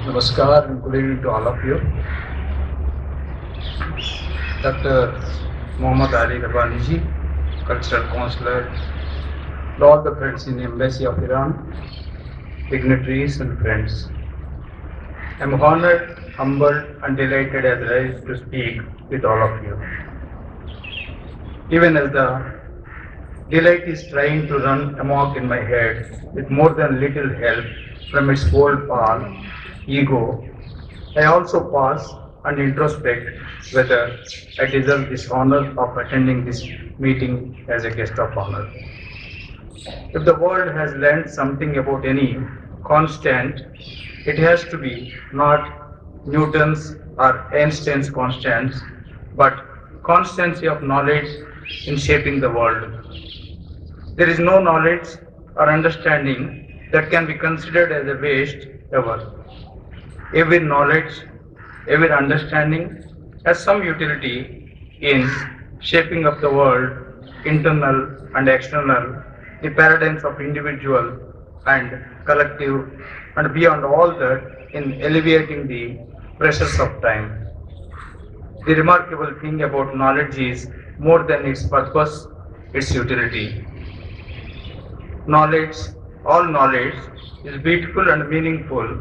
Namaskar and good evening to all of you. Dr. Muhammad Ali Rabbani ji, Cultural Counselor, and all the friends in the Embassy of Iran, dignitaries and friends. I am honored, humbled and delighted as I rise to speak with all of you. Even as the delight is trying to run amok in my head with more than little help from its old pal, ego, I also pause and introspect whether I deserve this honor of attending this meeting as a guest of honor. If the world has learned something about any constant, it has to be not Newton's or Einstein's constants, but constancy of knowledge in shaping the world. There is no knowledge or understanding that can be considered as a waste ever. Every knowledge, every understanding has some utility in shaping of the world, internal and external, the paradigms of individual and collective, and beyond all that, in alleviating the pressures of time. The remarkable thing about knowledge is more than its purpose, its utility. Knowledge, all knowledge, is beautiful and meaningful,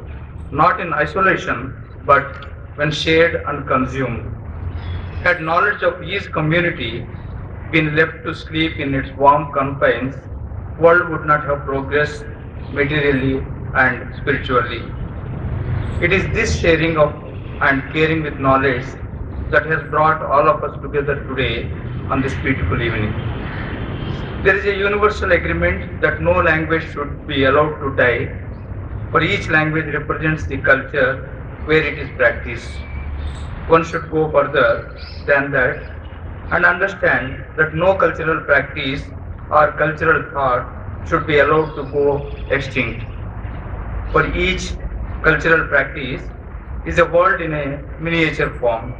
not in isolation, but when shared and consumed. Had knowledge of each community been left to sleep in its warm confines, world would not have progressed materially and spiritually. It is this sharing of and caring with knowledge that has brought all of us together today on this beautiful evening. There is a universal agreement that no language should be allowed to die, for each language represents the culture where it is practiced. One should go further than that and understand that no cultural practice or cultural thought should be allowed to go extinct. For each cultural practice is a world in a miniature form.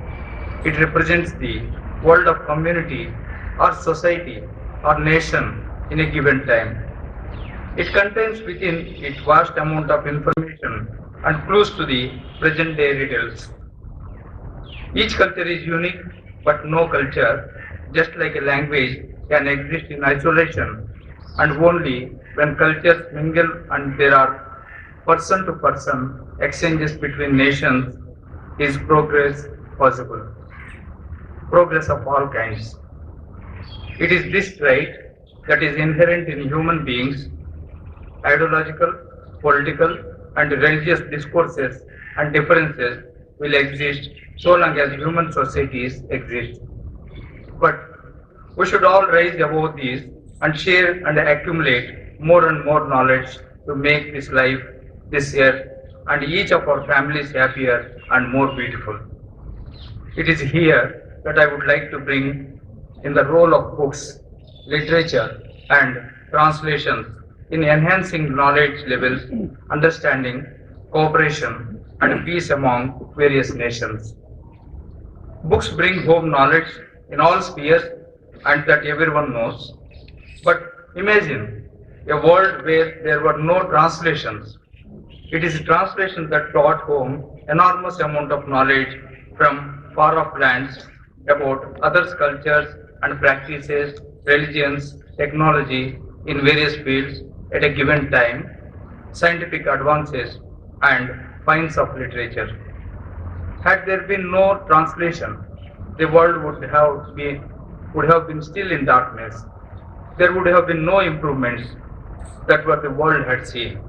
It represents the world of community or society or nation in a given time. It contains within it vast amount of information and clues to the present day riddles. Each culture is unique, but no culture, just like a language, can exist in isolation, and only when cultures mingle and there are person to person exchanges between nations is progress possible. Progress of all kinds. It is this trait that is inherent in human beings. Ideological, political, and religious discourses and differences will exist so long as human societies exist. But we should all rise above these and share and accumulate more and more knowledge to make this life, this earth, and each of our families happier and more beautiful. It is here that I would like to bring in the role of books, literature, and translations in enhancing knowledge levels, understanding, cooperation, and peace among various nations. Books bring home knowledge in all spheres and that everyone knows. But imagine a world where there were no translations. It is translation that brought home enormous amount of knowledge from far off lands about others' cultures and practices, religions, technology in various fields at a given time, scientific advances and finds of literature. Had there been no translation, the world would have been still in darkness. There would have been no improvements that what the world had seen.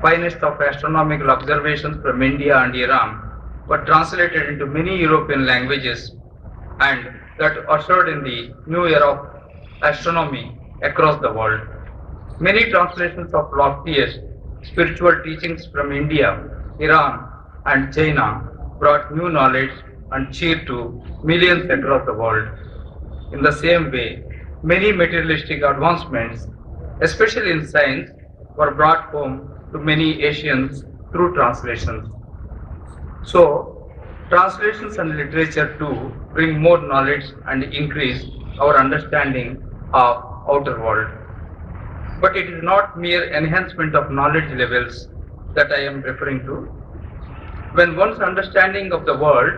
Finest of astronomical observations from India and Iran were translated into many European languages and that ushered in the new era of astronomy across the world. Many translations of loftiest spiritual teachings from India, Iran, and China brought new knowledge and cheer to millions across the world. In the same way, many materialistic advancements, especially in science, were brought home to many Asians through translations. So, translations and literature too bring more knowledge and increase our understanding of outer world. But it is not mere enhancement of knowledge levels that I am referring to. when one's understanding of the world,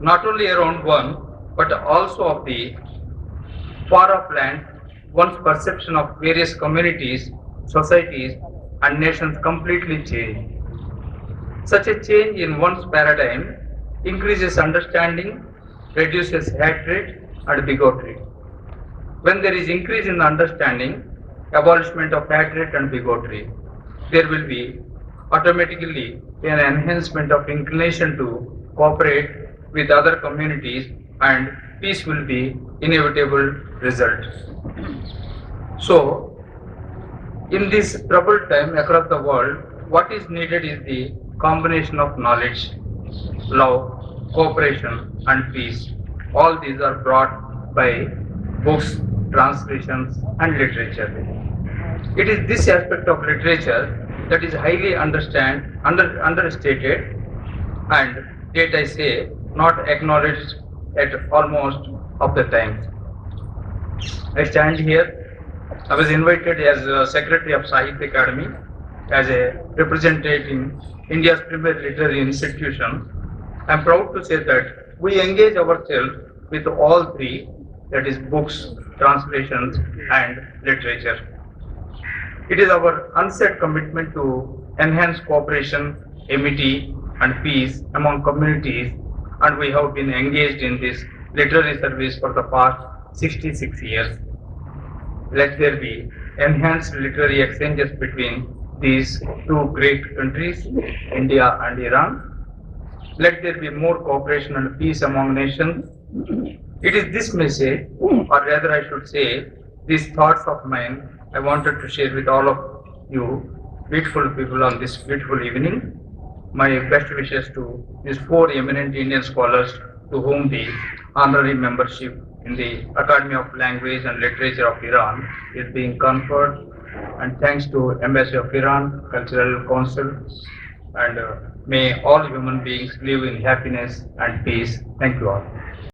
not only around one, but also of the far off land, one's perception of various communities, societies, and nations completely change. Such a change in one's paradigm increases understanding, reduces hatred and bigotry. When there is increase in the understanding, abolishment of hatred and bigotry, there will be automatically an enhancement of inclination to cooperate with other communities and peace will be inevitable result. So, in this troubled time across the world, what is needed is the combination of knowledge, love, cooperation, and peace. All these are brought by books, translations, and literature. It is this aspect of literature that is highly understated and, yet I say, not acknowledged at almost of the times. I stand here. I was invited as a secretary of Sahitya Academy, as a representing India's premier literary institution. I am proud to say that we engage ourselves with all three, that is books, translations and literature. It is our unsaid commitment to enhance cooperation, amity and peace among communities, and we have been engaged in this literary service for the past 66 years. Let there be enhanced literary exchanges between these two great countries, India and Iran. Let there be more cooperation and peace among nations. It is this message, or rather I should say, these thoughts of mine I wanted to share with all of you beautiful people on this beautiful evening. My best wishes to these four eminent Indian scholars to whom the honorary membership in the Academy of Language and Literature of Iran is being conferred, and thanks to Embassy of Iran, Cultural Council, and may all human beings live in happiness and peace. Thank you all.